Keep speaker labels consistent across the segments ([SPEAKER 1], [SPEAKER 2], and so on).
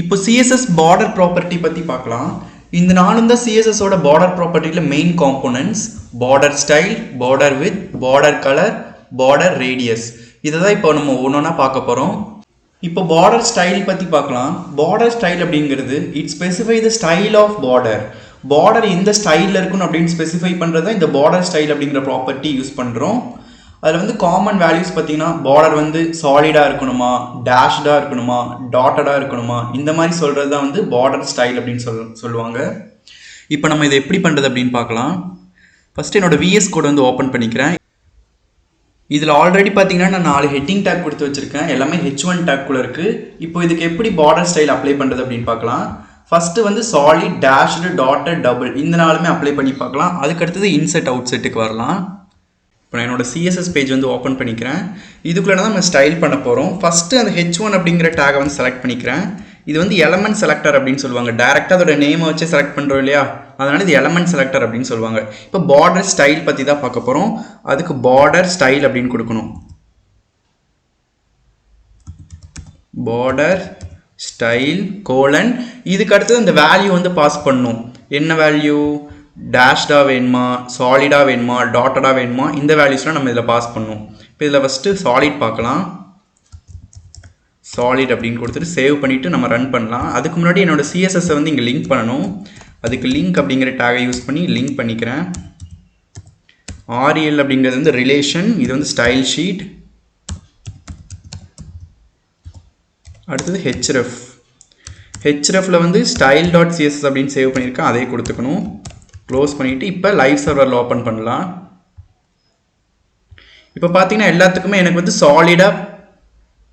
[SPEAKER 1] இப்போ CSS border property பத்தி பார்க்கலாம். இந்த நாலும் தான் CSS ஓட border propertyல main components, border style, border width, border color, border radius. இதுதான் இப்போ நம்ம ஒவ்வொன்றா பார்க்க போறோம். இப்போ border style பத்தி பார்க்கலாம். border style அப்படிங்கிறது it specify the style of border. border எந்த ஸ்டைல்ல இருக்கணும் அப்படின்னு ஸ்பெசிஃபை பண்றதா இந்த border style அப்படிங்கிற ப்ராப்பர்ட்டி யூஸ் பண்றோம். அதில் வந்து காமன் வேல்யூஸ் பார்த்தீங்கன்னா பார்டர் வந்து சாலிடாக இருக்கணுமா, டேஷ்டாக இருக்கணுமா, டாட்டடாக இருக்கணுமா, இந்த மாதிரி சொல்கிறது தான் வந்து பார்டர் ஸ்டைல் அப்படின்னு சொல்லுவாங்க. இப்போ நம்ம இதை எப்படி பண்ணுறது அப்படின்னு பார்க்கலாம். ஃபஸ்ட்டு என்னோடய VS கோட் வந்து ஓப்பன் பண்ணிக்கிறேன். இதில் ஆல்ரெடி பார்த்தீங்கன்னா நான் 4 ஹெட்டிங் டேக் கொடுத்து வச்சுருக்கேன். எல்லாமே H1 டேக்குள்ளே இருக்குது. இப்போ இதுக்கு எப்படி பார்டர் ஸ்டைல் அப்ளை பண்ணுறது அப்படின்னு பார்க்கலாம். ஃபஸ்ட்டு வந்து சாலிட், டேஷ்டு, டாட்டட், டபுள் இந்த நாலுமே அப்ளை பண்ணி பார்க்கலாம். அதுக்கடுத்தது இன்செட் அவுட் செட்டுக்கு வரலாம். இப்போ நான் என்னோடய CSS பேஜ் வந்து ஓப்பன் பண்ணிக்கிறேன். இதுக்குள்ளே தான் நம்ம ஸ்டைல் பண்ண போகிறோம். ஃபஸ்ட்டு அந்த H1 அப்படிங்கிற டேகை வந்து செலக்ட் பண்ணிக்கிறேன். இது வந்து எலமெண்ட் செலக்டர் அப்படின்னு சொல்லுவாங்க. டேரெக்டாக அதோட நேமை வச்சு செலக்ட் பண்ணுறோம் இல்லையா, அதனால் இது எலமெண்ட் செலக்டர் அப்படின்னு சொல்லுவாங்க. இப்போ பார்டர் ஸ்டைல் பற்றி தான் பார்க்க போகிறோம். அதுக்கு பார்டர் ஸ்டைல் அப்படின்னு கொடுக்கணும். பார்டர் ஸ்டைல் கோலன், இதுக்கு அடுத்தது அந்த வேல்யூ வந்து பாஸ் பண்ணணும். என்ன வேல்யூ? டேஷ்டாக வேணுமா, சாலிடாக வேணுமா, டாட்டடாக வேணுமா, இந்த வேல்யூஸ்லாம் நம்ம இதில் பாஸ் பண்ணணும். இப்போ இதில் ஃபஸ்ட்டு சாலிட் பார்க்கலாம். சாலிட் அப்படின்னு கொடுத்துட்டு சேவ் பண்ணிவிட்டு நம்ம ரன் பண்ணலாம். அதுக்கு முன்னாடி என்னோடய CSS வந்து இங்கே லிங்க் பண்ணணும். அதுக்கு லிங்க் அப்படிங்கிற டேகை யூஸ் பண்ணி லிங்க் பண்ணிக்கிறேன். REL அப்படிங்கிறது வந்து ரிலேஷன், இது வந்து ஸ்டைல் ஷீட். அடுத்தது href வந்து style.css அப்படின்னு சேவ் பண்ணியிருக்கேன், அதே கொடுத்துக்கணும். க்ளோஸ் பண்ணிவிட்டு இப்போ லைவ் சர்வரில் ஓப்பன் பண்ணலாம். இப்போ பார்த்தீங்கன்னா எல்லாத்துக்குமே எனக்கு வந்து சாலிடாக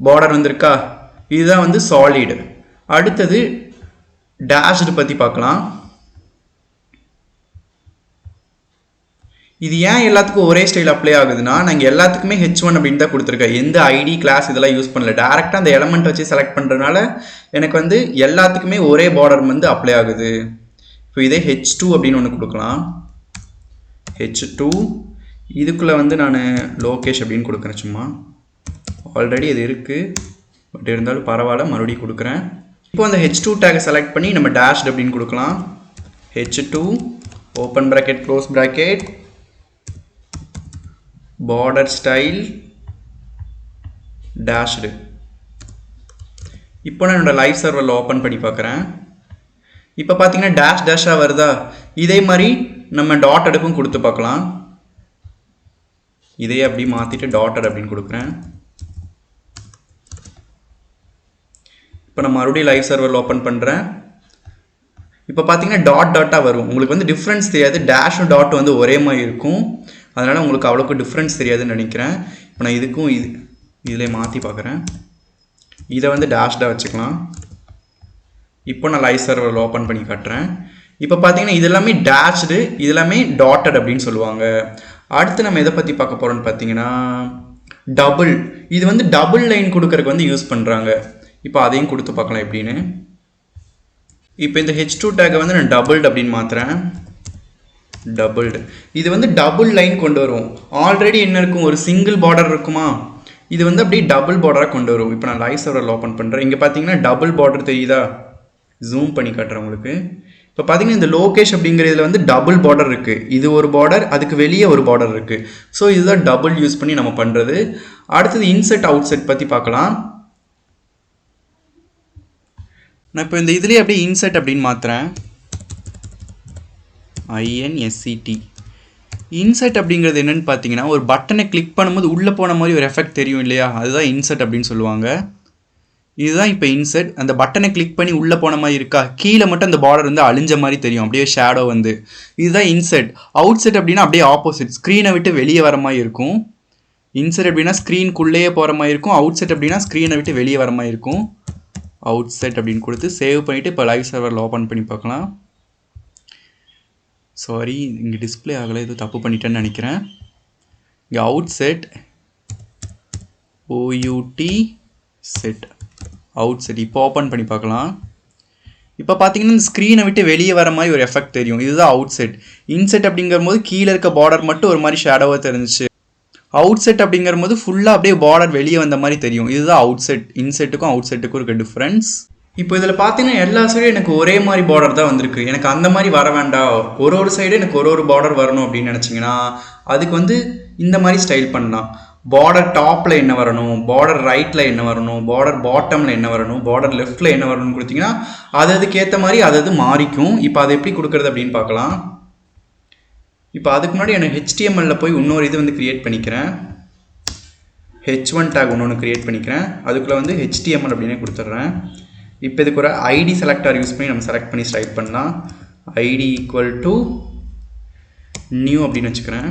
[SPEAKER 1] பார்டர் வந்திருக்கா, இதுதான் வந்து சாலிடு. அடுத்தது டேஷ்டு பற்றி பார்க்கலாம். இது ஏன் எல்லாத்துக்கும் ஒரே ஸ்டைல் அப்ளை ஆகுதுன்னா, நாங்கள் எல்லாத்துக்குமே H1 அப்படின்னு தான் கொடுத்துருக்கேன். எந்த ஐடி கிளாஸ் இதெல்லாம் யூஸ் பண்ணல, டேரெக்டாக அந்த எலமெண்ட் வச்சு செலக்ட் பண்ணுறதுனால எனக்கு வந்து எல்லாத்துக்குமே ஒரே பார்டர் வந்து அப்ளை ஆகுது. இப்போ இதே H2 அப்படின்னு ஒன்று கொடுக்கலாம். H2 இதுக்குள்ளே வந்து நான் லோகேஷ் அப்படின்னு கொடுக்குறேன். சும்மா ஆல்ரெடி இது இருக்குது, பட் இருந்தாலும் பரவாயில்ல, மறுபடியும் கொடுக்குறேன். இப்போ அந்த H2 டேகை செலக்ட் பண்ணி நம்ம டேஷ்ட் அப்படின்னு கொடுக்கலாம். H2 open bracket close bracket border style dashed. இப்போ நான் என்னோடய லைவ் சர்வரில் ஓப்பன் பண்ணி பார்க்குறேன். இப்போ பார்த்தீங்கன்னா டேஷாக வருதா, இதே மாதிரி நம்ம டாட்டடுக்கும் கொடுத்து பார்க்கலாம். இதையே அப்படி மாற்றிட்டு டாட்டட் அப்படின்னு கொடுக்குறேன். இப்போ நான் மறுபடியும் லைவ் சர்வரில் ஓப்பன் பண்ணுறேன். இப்போ பார்த்தீங்கன்னா டாட்டாக வரும். உங்களுக்கு வந்து டிஃப்ரென்ஸ் தெரியாது, டேஷும் டாட் வந்து ஒரே மாதிரி இருக்கும், அதனால் உங்களுக்கு அவ்வளோக்கு டிஃப்ரென்ஸ் தெரியாதுன்னு நினைக்கிறேன். இப்போ நான் இதுக்கும் இதில் மாற்றி பார்க்குறேன். இதை வந்து டேஷ்டாக வச்சுக்கலாம். இப்போ நான் லைவ் சர்வரில் ஓப்பன் பண்ணி காட்டுறேன். இப்போ பார்த்தீங்கன்னா இது எல்லாமே டேஷ்டு, இது எல்லாமே டாட்டட் அப்படின்னு சொல்லுவாங்க. அடுத்து நம்ம எதை பற்றி பார்க்க போகிறோம்னு பார்த்தீங்கன்னா டபுள். இது வந்து டபுள் லைன் கொடுக்கறதுக்கு வந்து யூஸ் பண்ணுறாங்க. இப்போ அதையும் கொடுத்து பார்க்கலாம் எப்படின்னு. இப்போ இந்த H2 டேக்கை வந்து நான் டபுள்டு அப்படின்னு மாற்றுறேன். டபுள்டு இது வந்து டபுள் லைன் கொண்டு வரும். ஆல்ரெடி என்ன இருக்கும், ஒரு சிங்கிள் பார்டர் இருக்குமா, இது வந்து அப்படியே டபுள் பார்டராக கொண்டு வரும். இப்போ நான் லைவ் சர்வரில் ஓப்பன் பண்ணுறேன். இங்கே பார்த்தீங்கன்னா டபுள் பார்டர் தெரியுதா, ஜூம் பண்ணி காட்டுறேன் உங்களுக்கு. இப்போ பார்த்தீங்கன்னா இந்த லோகேஷ் அப்படிங்கிறதுல வந்து டபுள் பார்டர் இருக்குது. இது ஒரு பார்டர், அதுக்கு வெளியே ஒரு பார்டர் இருக்குது. ஸோ இதுதான் டபுள் யூஸ் பண்ணி நம்ம பண்ணுறது. அடுத்தது இன்செட் அவுட் செட் பற்றி பார்க்கலாம். நான் இப்போ இந்த இதுலேயே அப்படியே இன்செட் அப்படின்னு மாற்றுறேன். INSET. இன்செட் அப்படிங்கிறது என்னென்னு பார்த்தீங்கன்னா, ஒரு பட்டனை கிளிக் பண்ணும்போது உள்ளே போன மாதிரி ஒரு எஃபெக்ட் தெரியும் இல்லையா, அதுதான் இன்செட் அப்படின்னு சொல்லுவாங்க. இதுதான் இப்போ இன்செட். அந்த பட்டனை கிளிக் பண்ணி உள்ளே போன மாதிரி இருக்கா, கீழே மட்டும் அந்த பார்டர் வந்து அழிஞ்ச மாதிரி தெரியும், அப்படியே ஷேடோ வந்து. இதுதான் இன்செட். அவுட் செட் அப்படின்னா அப்படியே ஆப்போசிட், ஸ்க்ரீனை விட்டு வெளியே வர மாதிரி இருக்கும். இன்செட் அப்படின்னா ஸ்க்ரீனுக்குள்ளேயே போகிற மாதிரி இருக்கும். அவுட் செட் அப்படின்னா ஸ்க்ரீனை விட்டு வெளியே வர மாதிரி இருக்கும். அவுட் செட் அப்படின்னு கொடுத்து சேவ் பண்ணிவிட்டு இப்போ லைவ் சர்வரில் ஓப்பன் பண்ணி பார்க்கலாம். சாரி, இங்கே டிஸ்பிளே ஆகலை, எதுவும் தப்பு பண்ணிட்டேன்னு நினைக்கிறேன். இங்கே out set OUT set out set இப்போ ஓப்பன் பண்ணி பார்க்கலாம். இப்போ பார்த்தீங்கன்னா இந்த ஸ்க்ரீனை விட்டு வெளியே வர மாதிரி ஒரு எஃபெக்ட் தெரியும், இதுதான் அவுட் செட். இன்செட் அப்படிங்கும்போது கீழே இருக்க பார்டர் மட்டும் ஒரு மாதிரி ஷேடோவாக தெரிஞ்சிச்சு. அவுட் செட் அப்படிங்கும்போது ஃபுல்லாக அப்படியே பார்டர் வெளியே வந்த மாதிரி தெரியும், இதுதான் அவுட் செட். இன்செட்டுக்கும் அவுட் செட்டுக்கும் இருக்க டிஃப்ரென்ஸ். இப்போ இதில் பார்த்தீங்கன்னா எல்லா சைடும் எனக்கு ஒரே மாதிரி பார்டர் தான் வந்திருக்கு. எனக்கு அந்த மாதிரி வர வேண்டாம், ஒரு சைடு எனக்கு ஒரு பார்டர் வரணும் அப்படின்னு நினச்சிங்கன்னா அதுக்கு வந்து இந்த மாதிரி ஸ்டைல் பண்ணலாம். பார்டர் டாப்பில் என்ன வரணும், பார்டர் ரைட்டில் என்ன வரணும், பார்டர் பாட்டமில் என்ன வரணும், பார்டர் லெஃப்ட்டில் என்ன வரணும்னு கொடுத்தீங்கன்னா அதுக்கேற்ற மாதிரி அது மாறிக்கும். இப்போ அதை எப்படி கொடுக்குறது அப்படின்னு பார்க்கலாம். இப்போ அதுக்கு முன்னாடி எனக்கு HTML போய் இன்னொரு இது வந்து க்ரியேட் பண்ணிக்கிறேன். h1 டேக் ஒன்று க்ரியேட் பண்ணிக்கிறேன். அதுக்குள்ளே வந்து HTML அப்படின்னே கொடுத்துட்றேன். இப்போ இதுக்கு ஒரு ஐடி செலக்டர் யூஸ் பண்ணி நம்ம செலக்ட் பண்ணி ஸ்டைல் பண்ணலாம். ஐடி ஈக்குவல் டு நியூ அப்படின்னு வச்சுக்கிறேன்.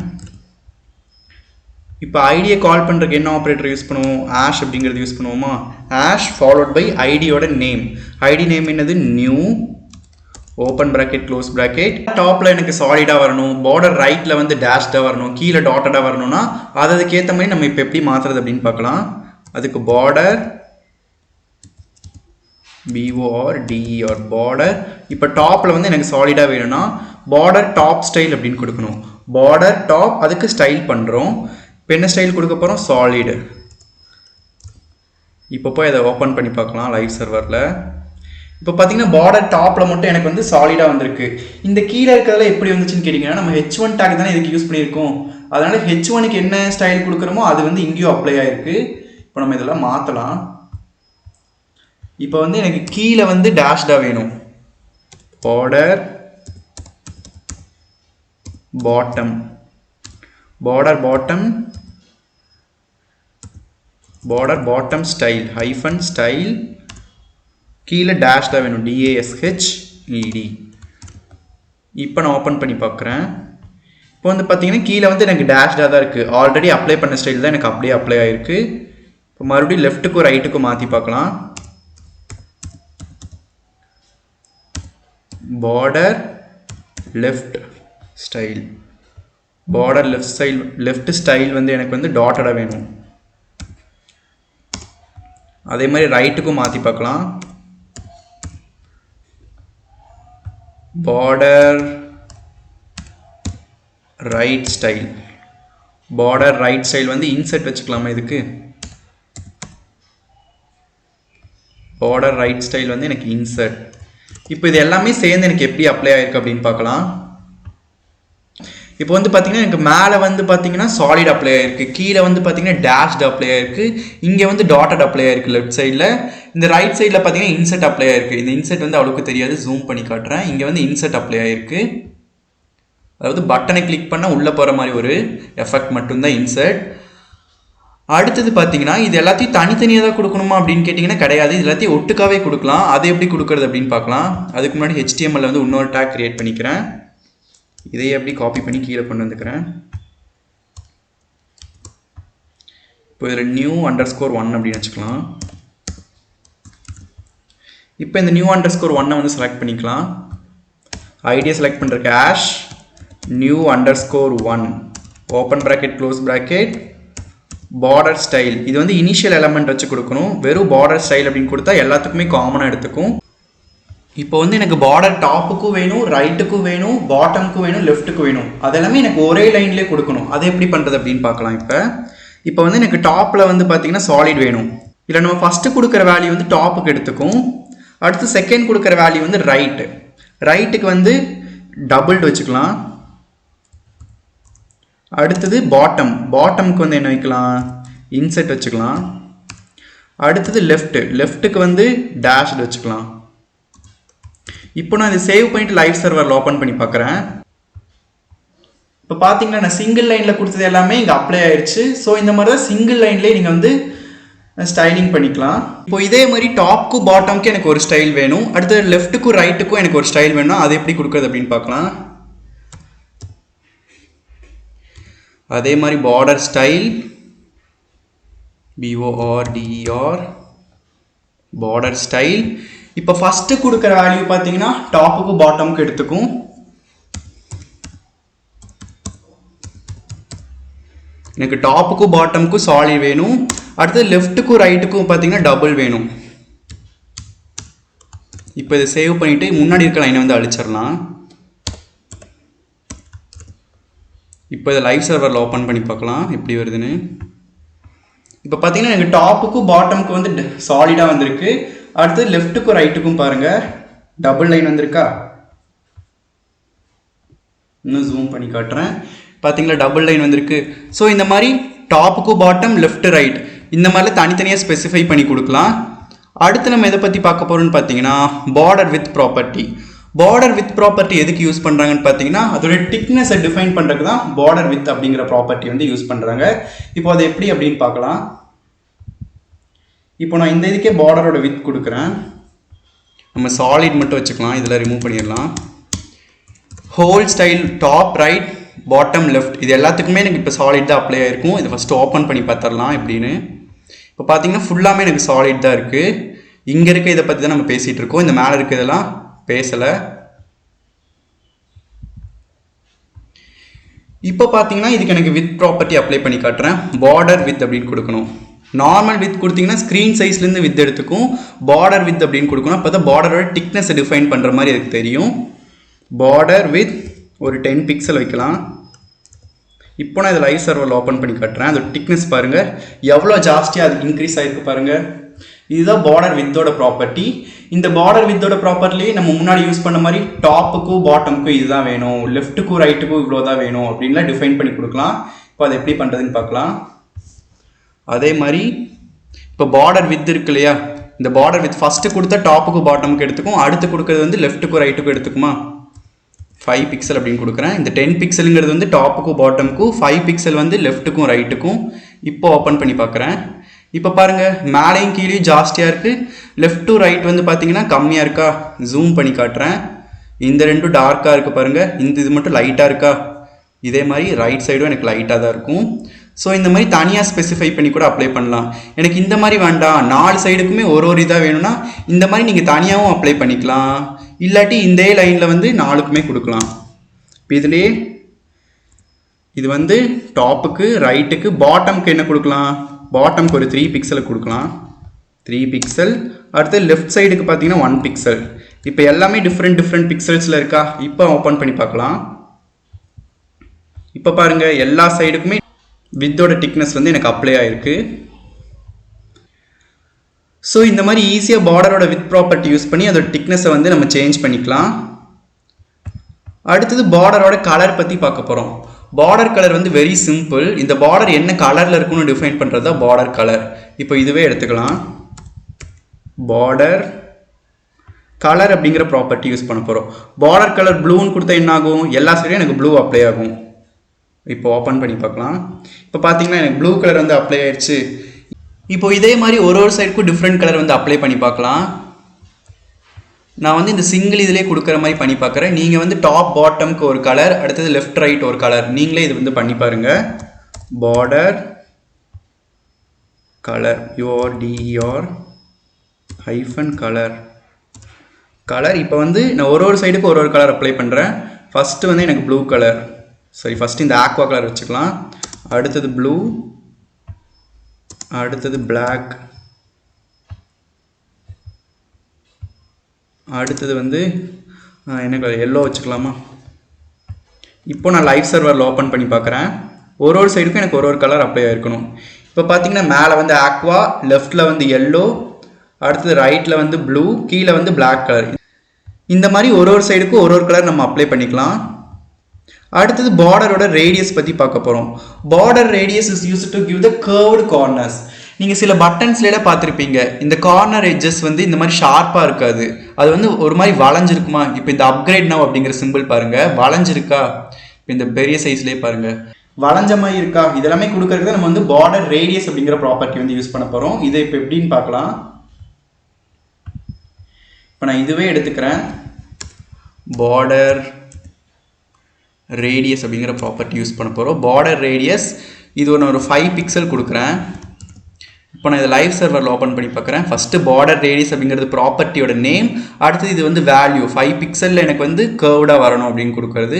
[SPEAKER 1] இப்போ ஐடியை கால் பண்ணுறதுக்கு என்ன ஆப்ரேட்டர் யூஸ் பண்ணுவோம், ஆஷ் அப்படிங்கிறது யூஸ் பண்ணுவோமா. ஆஷ் ஃபாலோட் பை ஐடியோட நேம். ஐடி நேம் என்னது, new, open bracket close bracket. டாப்பில் எனக்கு சாலிடாக வரணும், பார்டர் ரைட்டில் வந்து டேஷ்டாக வரணும், கீழே டாட்டடாக வரணும்னா அதுக்கேற்ற மாதிரி நம்ம இப்போ எப்படி மாற்றுறது அப்படின்னு பார்க்கலாம். அதுக்கு பார்டர் BORDER பார்டர். இப்போ டாப்பில் வந்து எனக்கு சாலிடாக வேணும்னா பார்டர் டாப் ஸ்டைல் அப்படின்னு கொடுக்கணும். பார்டர் டாப், அதுக்கு ஸ்டைல் பண்ணுறோம். இப்போ என்ன ஸ்டைல் கொடுக்க போகிறோம், சாலிடு. இப்போ போய் அதை ஓப்பன் பண்ணி பார்க்கலாம் லைவ் சர்வரில். இப்போ பார்த்தீங்கன்னா பார்டர் டாப்பில் மட்டும் எனக்கு வந்து சாலிடாக வந்திருக்கு. இந்த கீழே இருக்கிறதுல எப்படி வந்துச்சுன்னு கேட்டிங்கன்னா நம்ம H1 டேக் தானே இதுக்கு யூஸ் பண்ணியிருக்கோம். அதனால் H1க்கு என்ன ஸ்டைல் கொடுக்குறோமோ அது வந்து இங்கேயும் அப்ளை ஆகிருக்கு. இப்போ நம்ம இதெல்லாம் மாற்றலாம். இப்போ வந்து எனக்கு கீழே வந்து டேஷ்டாக வேணும். Border bottom, border bottom, border bottom style hyphen style, கீழே டேஷ்டாக வேணும், DASHED. இப்போ நான் ஓப்பன் பண்ணி பார்க்குறேன். இப்போ வந்து பார்த்தீங்கன்னா கீழே வந்து எனக்கு டேஷ்டாக தான் இருக்குது. ஆல்ரெடி அப்ளை பண்ண ஸ்டைல் தான் எனக்கு அப்படியே அப்ளை ஆகிருக்கு. இப்போ மறுபடியும் லெஃப்ட்டுக்கும் ரைட்டுக்கும் மாற்றி பார்க்கலாம். Border left style, border left style வந்து எனக்கு வந்து டாட்டடாக வேணும். அதே மாதிரி ரைட்டுக்கும் மாற்றி பார்க்கலாம். Border right style, border right style வந்து இன்செர்ட் வச்சுக்கலாமா இதுக்கு. பார்டர் ரைட் ஸ்டைல் வந்து எனக்கு இன்செர்ட். இப்போ இது எல்லாமே சேர்ந்து எனக்கு எப்படி அப்ளை ஆகிருக்கு அப்படின்னு பார்க்கலாம். இப்போ வந்து பார்த்தீங்கன்னா எனக்கு மேலே வந்து பார்த்தீங்கன்னா சாலிட் அப்ளை ஆகிருக்கு, கீழே வந்து பார்த்தீங்கன்னா டேஷ்ட் அப்ளை ஆகிருக்கு, இங்கே வந்து டாட்டட் அப்ளை ஆகிருக்கு லெஃப்ட் சைடில். இந்த ரைட் சைடில் பார்த்தீங்கன்னா இன்செர்ட் அப்ளை ஆகிருக்கு. இந்த இன்செர்ட் வந்து அவ்வளோக்கு தெரியாது, ஜூம் பண்ணி காட்டுறேன். இங்கே வந்து இன்செர்ட் அப்ளை ஆகிருக்கு. அதாவது பட்டனை கிளிக் பண்ணால் உள்ளே போகிற மாதிரி ஒரு எஃபெக்ட் மட்டும்தான் இன்செர்ட். அடுத்தது பார்த்தீங்கன்னா இது எல்லாத்தையும் தனித்தனியாக தான் கொடுக்கணுமா அப்படின்னு கேட்டிங்கன்னா கிடையாது, இது எல்லாத்தையும் ஒட்டுக்காவே கொடுக்கலாம். அது எப்படி கொடுக்குறது அப்படின்னு பார்க்கலாம். அதுக்கு முன்னாடி HTML வந்து இன்னொரு டேக் க்ரியேட் பண்ணிக்கிறேன். இதையே எப்படி காப்பி பண்ணி கீழே கொண்டு வந்துக்கிறேன். இப்போ இதில் new_1 அப்படின்னு வச்சுக்கலாம். இப்போ இந்த new_1 வந்து செலக்ட் பண்ணிக்கலாம். ஐடியை செலக்ட் பண்ணுறதுக்கு ash new_1 open bracket close bracket border style. இது வந்து இனிஷியல் எலமெண்ட் வச்சு கொடுக்கணும். வெறும் பார்டர் ஸ்டைல் அப்படின்னு கொடுத்தா எல்லாத்துக்குமே காமனாக எடுத்துக்கும். இப்போ வந்து எனக்கு பார்டர் டாப்புக்கும் வேணும், ரைட்டுக்கும் வேணும், பாட்டமுக்கும் வேணும், லெஃப்ட்டுக்கும் வேணும். அதெல்லாமே எனக்கு ஒரே லைன்லேயே கொடுக்கணும். அதை எப்படி பண்ணுறது அப்படின்னு பார்க்கலாம். இப்போ வந்து எனக்கு டாப்பில் வந்து பார்த்தீங்கன்னா சாலிட் வேணும். இல்லை நம்ம ஃபஸ்ட்டு கொடுக்குற வேல்யூ வந்து டாப்புக்கு எடுத்துக்கும். அடுத்து செகண்ட் கொடுக்குற வேல்யூ வந்து ரைட்டுக்கு வந்து டபுள்டு வச்சுக்கலாம். அடுத்தது பாட்டமுக்கு வந்து என்ன வைக்கலாம், இன்செர்ட் வச்சுக்கலாம். அடுத்தது லெஃப்ட்டுக்கு வந்து டேஷ்டு வச்சுக்கலாம். இப்போ நான் இதை சேவ் பண்ணிட்டு லைவ் சர்வரில் ஓப்பன் பண்ணி பார்க்குறேன். இப்போ பார்த்தீங்கன்னா நான் சிங்கிள் லைனில் கொடுத்தது எல்லாமே இங்கே அப்ளை ஆயிடுச்சு. ஸோ இந்த மாதிரி தான் சிங்கிள் லைன்லேயே நீங்கள் வந்து ஸ்டைலிங் பண்ணிக்கலாம். இப்போ இதே மாதிரி டாப்க்கும் பாட்டமுக்கும் எனக்கு ஒரு ஸ்டைல் வேணும். அடுத்து லெஃப்ட்டுக்கும் ரைட்டுக்கும் எனக்கு ஒரு ஸ்டைல் வேணும். அது எப்படி கொடுக்குறது அப்படின்னு பார்க்கலாம். அதே மாதிரி border style BORDER border style. இப்போ ஃபஸ்ட்டு கொடுக்குற வேல்யூ பார்த்தீங்கன்னா டாப்புக்கும் பாட்டமுக்கும் எடுத்துக்கும். எனக்கு டாப்புக்கும் பாட்டமுக்கும் சாலிட் வேணும். அடுத்து லெஃப்ட்டுக்கும் ரைட்டுக்கும் பார்த்தீங்கன்னா டபுள் வேணும். இப்போ இதை சேவ் பண்ணிவிட்டு முன்னாடி இருக்க லைனை வந்து அழிச்சிடலாம். இப்போ இதை லைவ் சர்வரில் ஓப்பன் பண்ணி பார்க்கலாம் எப்படி வருதுன்னு. இப்போ பார்த்தீங்கன்னா எனக்கு டாப்புக்கும் பாட்டமுக்கும் வந்து சாலிடாக வந்திருக்கு. அடுத்து லெஃப்ட்டுக்கும் ரைட்டுக்கும் பாருங்கள் டபுள் லைன் வந்திருக்கா, இன்னும் ஜூம் பண்ணி காட்டுறேன். பார்த்தீங்களா டபுள் லைன் வந்திருக்கு. ஸோ இந்த மாதிரி டாப்புக்கு பாட்டம் லெஃப்ட் ரைட் இந்த மாதிரிலாம் தனித்தனியாக ஸ்பெசிஃபை பண்ணி கொடுக்கலாம். அடுத்து நம்ம எதை பற்றி பார்க்க போகிறோம்னு பார்த்தீங்கன்னா border with property. Border with property எதுக்கு யூஸ் பண்ணுறாங்கன்னு பார்த்தீங்கன்னா அதோட திக்னஸை டிஃபைன் பண்ணுறதுக்கு தான் பார்டர் வித் அப்படிங்கிற ப்ராப்பர்ட்டி வந்து யூஸ் பண்ணுறாங்க. இப்போ அது எப்படி அப்படின்னு பார்க்கலாம். இப்போ நான் இந்த இதுக்கே பார்டரோட வித் கொடுக்குறேன். நம்ம சாலிட் மட்டும் வச்சுக்கலாம், இதில் ரிமூவ் பண்ணிடலாம். Whole style top right bottom left இது எல்லாத்துக்குமே எனக்கு இப்போ சாலிட் தான் அப்ளை ஆகிருக்கும். இதை ஃபஸ்ட்டு ஓப்பன் பண்ணி பார்த்துடலாம் எப்படின்னு. இப்போ பார்த்தீங்கன்னா ஃபுல்லாமே எனக்கு சாலிட் தான் இருக்குது. இங்கே இருக்க இதை பற்றி தான் நம்ம பேசிகிட்டு இருக்கோம், இந்த மேலே இருக்க இதெல்லாம் பேசலை. இப்போ பார்த்தீங்கன்னா இதுக்கு எனக்கு வித் ப்ராப்பர்ட்டி அப்ளை பண்ணி காட்டுறேன். பார்டர் வித் அப்படின்னு கொடுக்கணும். நார்மல் வித் கொடுத்தீங்கன்னா ஸ்க்ரீன் சைஸ்லேருந்து வித் எடுத்துக்கும். பார்டர் வித் அப்படின்னு கொடுக்கணும், அப்போ தான் பார்டரோட திக்னஸை டிஃபைன் பண்ணுற மாதிரி எனக்கு தெரியும். பார்டர் வித் ஒரு 10 பிக்சல் வைக்கலாம். இப்போ நான் இதை லைவ் சர்வரில் ஓப்பன் பண்ணி காட்டுறேன். அதோட திக்னஸ் பாருங்கள் எவ்வளோ ஜாஸ்தியாக அது இன்க்ரீஸ் ஆகிருக்கு பாருங்கள். இதுதான் பார்டர் வித்தோட ப்ராப்பர்ட்டி. இந்த பார்டர் வித்தோட ப்ராப்பர்ட்டிலேயே நம்ம முன்னாடி யூஸ் பண்ண மாதிரி டாப்புக்கும் பாட்டமுக்கும் இதுதான் வேணும், லெஃப்ட்டுக்கும் ரைட்டுக்கும் இவ்வளோ தான் வேணும் அப்படின்லாம் டிஃபைன் பண்ணி கொடுக்கலாம். இப்போ அதை எப்படி பண்ணுறதுன்னு பார்க்கலாம். அதே மாதிரி இப்போ பார்டர் வித் இருக்கு இல்லையா, இந்த பார்டர் வித் ஃபஸ்ட்டு கொடுத்தா டாப்புக்கும் பாட்டமுக்கு எடுத்துக்கும், அடுத்து கொடுக்குறது வந்து லெஃப்ட்டுக்கும் ரைட்டுக்கும் எடுத்துக்குமா. 5 பிக்சல் அப்படின்னு கொடுக்குறேன். இந்த 10 பிக்சலுங்கிறது வந்து டாப்புக்கும் பாட்டமுக்கும், 5 பிக்சல் வந்து லெஃப்ட்டுக்கும் ரைட்டுக்கும். இப்போ ஓப்பன் பண்ணி பார்க்குறேன். இப்போ பாருங்கள் மேலேயும் கீழேயும் ஜாஸ்தியாக இருக்குது, லெஃப்ட் டு ரைட் வந்து பார்த்தீங்கன்னா கம்மியாக இருக்கா. ஜூம் பண்ணி காட்டுறேன். இந்த ரெண்டும் டார்க்காக இருக்குது பாருங்கள், இந்த இது மட்டும் லைட்டாக இருக்கா. இதே மாதிரி ரைட் சைடும் எனக்கு லைட்டாக தான் இருக்கும். ஸோ இந்த மாதிரி தனியாக ஸ்பெசிஃபை பண்ணி கூட அப்ளை பண்ணலாம். எனக்கு இந்த மாதிரி வேண்டாம், 4 சைடுக்குமே ஒரு இதாக வேணும்னா இந்த மாதிரி நீங்கள் தனியாகவும் அப்ளை பண்ணிக்கலாம். இல்லாட்டி இந்த லைனில் வந்து 4க்குமே கொடுக்கலாம். இப்போ இதுலேயே இது வந்து டாப்புக்கு ரைட்டுக்கு பாட்டமுக்கு என்ன கொடுக்கலாம், பாட்டமுக்கு ஒரு 3 பிக்சலை கொடுக்கலாம். 3 பிக்சல். அடுத்து லெஃப்ட் சைடுக்கு பார்த்தீங்கன்னா 1 பிக்சல். இப்போ எல்லாமே டிஃப்ரெண்ட் பிக்சல்ஸில் இருக்கா. இப்போ ஓப்பன் பண்ணி பார்க்கலாம். இப்போ பாருங்கள் எல்லா சைடுக்குமே வித்தோட திக்னஸ் வந்து எனக்கு அப்ளை ஆகிருக்கு. ஸோ இந்த மாதிரி ஈஸியாக பார்டரோட வித் ப்ராப்பர்ட்டி யூஸ் பண்ணி அதோட திக்னஸை வந்து நம்ம சேஞ்ச் பண்ணிக்கலாம். அடுத்தது பார்டரோட கலர் பற்றி பார்க்க போகிறோம். பார்டர் கலர் வந்து வெரி சிம்பிள். இந்த பார்டர் என்ன கலரில் இருக்குன்னு டிஃபைன் பண்ணுறது தான் பார்டர் கலர். இப்போ இதுவே எடுத்துக்கலாம். பார்டர் கலர் அப்படிங்கிற ப்ராப்பர்ட்டி யூஸ் பண்ண போகிறோம். பார்டர் கலர் ப்ளூன்னு கொடுத்தா என்ன ஆகும், எல்லா சைடும் எனக்கு ப்ளூ அப்ளை ஆகும். இப்போ ஓப்பன் பண்ணி பார்க்கலாம். இப்போ பார்த்தீங்கன்னா எனக்கு ப்ளூ கலர் வந்து அப்ளை ஆயிடுச்சு. இப்போ இதே மாதிரி ஒரு சைடுக்கும் டிஃப்ரெண்ட் கலர் வந்து அப்ளை பண்ணி பார்க்கலாம். நான் வந்து இந்த சிங்கிள் இதிலே கொடுக்குற மாதிரி பண்ணி பார்க்குறேன். நீங்கள் வந்து டாப் பாட்டமுக்கு ஒரு கலர், அடுத்தது லெஃப்ட் ரைட் ஒரு கலர், நீங்களே இது வந்து பண்ணி பாருங்கள். பார்டர் கலர் யூஆர்டிஆர் ஹைஃபன் கலர் கலர். இப்போ வந்து நான் ஒரு சைடுக்கு ஒரு கலர் அப்ளை பண்ணுறேன். ஃபஸ்ட்டு வந்து எனக்கு ப்ளூ கலர், சரி ஃபஸ்ட்டு இந்த ஆக்வா கலர் வச்சுக்கலாம். அடுத்தது ப்ளூ, அடுத்தது பிளாக், அடுத்தது வந்து என்ன கலர், எல்லோ வச்சுக்கலாமா. இப்போ நான் லைவ் சர்வரில் ஓப்பன் பண்ணி பார்க்குறேன். ஒரு சைடுக்கும் எனக்கு ஒரு கலர் அப்ளை ஆகிருக்கணும். இப்போ பார்த்தீங்கன்னா மேலே வந்து ஆக்வா, லெஃப்டில் வந்து எல்லோ, அடுத்தது ரைட்டில் வந்து ப்ளூ, கீழே வந்து பிளாக் கலர். இந்த மாதிரி ஒரு சைடுக்கும் ஒரு கலர் நம்ம அப்ளை பண்ணிக்கலாம். அடுத்தது பார்டரோட ரேடியஸ் பற்றி பார்க்க போகிறோம். Border radius is used to give the curved corners. நீங்கள் சில பட்டன்ஸ்லாம் பார்த்துருப்பீங்க, இந்த கார்னர் எட்ஜஸ் வந்து இந்த மாதிரி ஷார்ப்பாக இருக்காது, அது வந்து ஒரு மாதிரி வளைஞ்சிருக்குமா. இப்போ இந்த அப்கிரேட் நவ் அப்படிங்கிற சிம்பிள் பாருங்கள், வளைஞ்சிருக்கா. இப்போ இந்த பெரிய சைஸ்லேயே பாருங்கள் வளைஞ்ச மாதிரி இருக்கா. இதெல்லாமே கொடுக்கறதுக்கு தான் நம்ம வந்து பார்டர் ரேடியஸ் அப்படிங்கிற ப்ராப்பர்ட்டி வந்து யூஸ் பண்ண போகிறோம். இதை இப்போ எப்படின்னு பார்க்கலாம். இப்போ நான் இதுவே எடுத்துக்கிறேன். பார்டர் ரேடியஸ் அப்படிங்கிற ப்ராப்பர்ட்டி யூஸ் பண்ண போகிறோம். பார்டர் ரேடியஸ் இது ஒன்று ஒரு 5 பிக்சல் கொடுக்குறேன். இப்போ நான் இதை லைவ் சர்வரில் ஓப்பன் பண்ணி பார்க்குறேன். ஃபஸ்ட்டு பார்டர் ரேடியஸ் அப்படிங்கிறது ப்ராப்பர்ட்டியோட நேம், அடுத்தது இது வந்து வேல்யூ 5 பிக்சலில் எனக்கு வந்து கர்வ்டாக வரணும் அப்படின்னு கொடுக்குறது.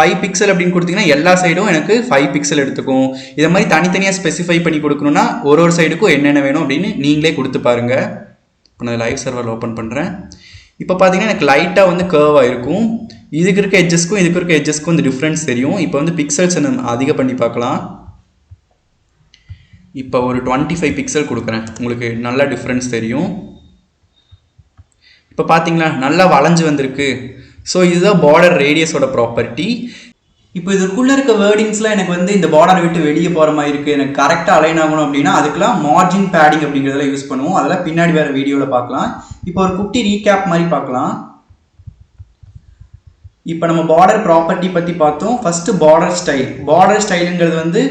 [SPEAKER 1] 5 பிக்சல் அப்படின்னு கொடுத்தீங்கன்னா எல்லா சைடும் எனக்கு 5 பிக்சல் எடுத்துக்கும். இதை மாதிரி தனித்தனியாக ஸ்பெசிஃபை பண்ணி கொடுக்கணுன்னா ஒரு சைடுக்கும் என்னென்ன வேணும் அப்படின்னு நீங்களே கொடுத்து பாருங்கள். இப்போ நான் லைவ் சர்வரில் ஓப்பன் பண்ணுறேன். இப்போ பார்த்தீங்கன்னா எனக்கு லைட்டாக வந்து கர்வாக இருக்கும். இதுக்கு இருக்க எட்ஜஸ்க்கும் இதுக்கு இருக்க எட்ஜஸ்க்கும் இந்த டிஃப்ரென்ஸ் தெரியும். இப்போ வந்து பிக்சல்ஸ் நம்ம அதிகம் பண்ணி பார்க்கலாம். இப்போ ஒரு 25 பிக்சல் கொடுக்குறேன், உங்களுக்கு நல்ல டிஃப்ரென்ஸ் தெரியும். இப்போ பார்த்தீங்களா நல்லா வளைஞ்சு வந்திருக்கு. ஸோ இதுதான் பார்டர் ரேடியஸோட ப்ராப்பர்ட்டி. இப்போ இதுக்குள்ளே இருக்க வேர்டிங்ஸ்லாம் எனக்கு வந்து இந்த பார்டரை விட்டு வெளியே போகிற மாதிரி இருக்குது, எனக்கு கரெக்டாக அலைன் ஆகணும் அப்படின்னா அதுக்கெலாம் மார்ஜின் பேடிங் அப்படிங்கிறதெல்லாம் யூஸ் பண்ணுவோம். அதெல்லாம் பின்னாடி வேறு வீடியோவில் பார்க்கலாம். இப்போ ஒரு குட்டி ரீகேப் மாதிரி பார்க்கலாம். இப்போ நம்ம பார்டர் ப்ராப்பர்ட்டி பற்றி பார்த்தோம். First border style. பார்டர் ஸ்டைலுங்கிறது வந்து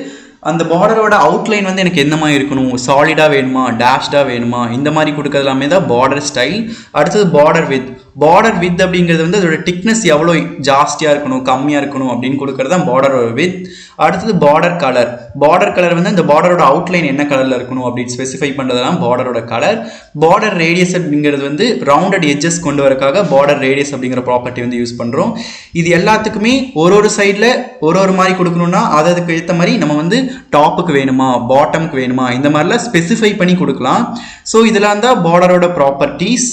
[SPEAKER 1] அந்த பார்டரோட அவுட்லைன் வந்து எனக்கு எந்த மாதிரி இருக்கணும், சாலிடாக வேணுமா, டேஷ்டாக வேணுமா, இந்த மாதிரி கொடுக்கறது எல்லாமே தான் பார்டர் ஸ்டைல். அடுத்தது பார்டர் வித். பார்டர் வித் அப்படிங்கிறது வந்து அதோட திக்னஸ் எவ்வளோ ஜாஸ்தியாக இருக்கணும் கம்மியாக இருக்கணும் அப்படின்னு கொடுக்கறது தான் பார்டர் வித். அடுத்தது பார்டர் கலர். பார்டர் கலர் வந்து அந்த பார்டரோட அவுட்லைன் என்ன கலரில் இருக்கணும் அப்படின்னு ஸ்பெசிஃபை பண்ணுறதுலாம் பார்டரோட கலர். பார்டர் ரேடியஸ் அப்படிங்கிறது வந்து ரவுண்டட் எட்ஜஸ் கொண்டு வரக்காக பார்டர் ரேடியஸ் அப்படிங்கிற ப்ராப்பர்ட்டி வந்து யூஸ் பண்ணுறோம். இது எல்லாத்துக்குமே ஒரு சைடில் ஒரு மாதிரி கொடுக்கணும்னா அதுக்கு ஏற்ற மாதிரி நம்ம வந்து டாப்புக்கு வேணுமா பாட்டமுக்கு வேணுமா இந்த மாதிரிலாம் ஸ்பெசிஃபை பண்ணி கொடுக்கலாம். ஸோ இதெல்லாம் தான் பார்டரோட ப்ராப்பர்ட்டிஸ்.